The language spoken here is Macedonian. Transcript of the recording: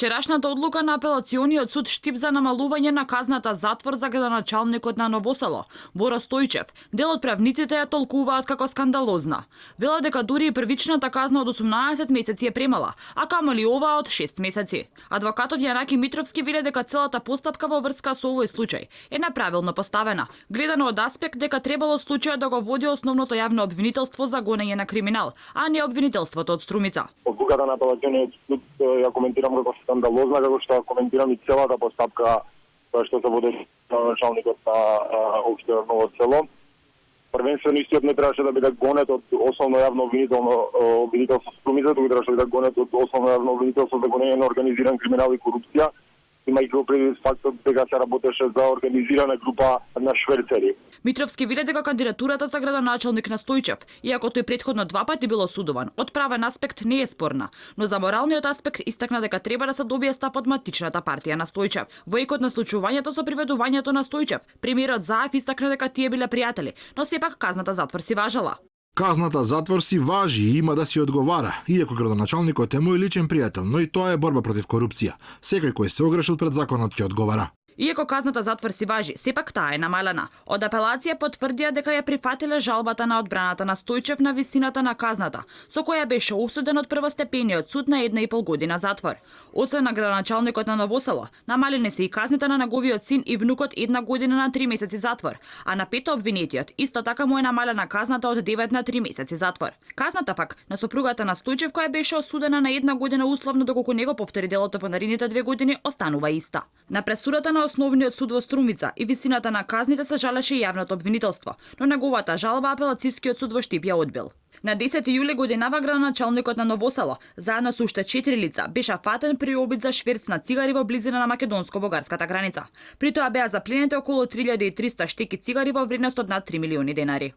Вчерашната одлука на апелациониот суд Штип за намалување на казната затвор за градоначалникот на Ново село, Боро Стојчев, дел од правниците ја толкуваат како скандалозна. Велат дека дури и првичната казна од 18 месеци е премала, а камоли ова од 6 месеци. Адвокатот Јанаки Митровски вели дека целата постапка во врска со овој случај е неправилно поставена, гледано од аспект дека требало случајот да го води основното јавно обвинителство за гонење на криминал, а не обвинителството од Струмица. Одлуката на апелациониот суд ја коментирам како скандалозна, како што коментирам и целата постапка која што се водеше на началникот на општина Ново село. Првенствено истиот не требаше да биде гонет од основно јавно обвинителство Струмица, туку требаше да биде гонет од основно јавно обвинителство за гонење на организиран криминал и корупција, имајќи го предвид фактот дека се работеше за организирана група на шверцери. Митровски вели дека кандидатурата за градоначалник на Стојчев, иако тој претходно 2 пати било судуван, од правен аспект не е спорна, но за моралниот аспект истакна дека треба да се добие став од матичната партија на Стојчев. Во екот на случувањето со приведувањето на Стојчев, премиерот Заев истакна дека тие биле пријатели, но сепак казната затвор си важела. Казната затвор си важи и има да си одговара, иако градоначалникот е мој личен пријател, но и тоа е борба против корупција. Секој кој се огрешил пред законот ќе одговара. Иако казната затвор си важи, сепак таа е намалена. Од апелација потврдија дека ја прифатиле жалбата на одбраната на Стојчев на висината на казната, со која беше осуден од првостепениот суд на 1,5 година затвор. Освен на градоначалникот на Ново село, намалени се и казните на неговиот син и внукот 1 година на 3 месеци затвор, а на пето обвинетиот исто така му е намалена казната од 9 на 3 месеци затвор. Казната пак на сопругата на Стојчев, која беше осудена на 1 година условно доколку не го повтори делото во наредните 2 години, останува иста. На пресудата на Основниот суд во Струмица и висината на казните се жалеше и јавното обвинителство, но неговата жалба апелацијскиот суд во Штип ја одбил. На 10 јули годинава градоначалникот на Ново село, заедно со уште 4 лица, беше фатен при обид за шверц на цигари во близина на македонско-бугарската граница. При тоа беа запленети околу 3300 штеки цигари во вредност од над 3 милиони денари.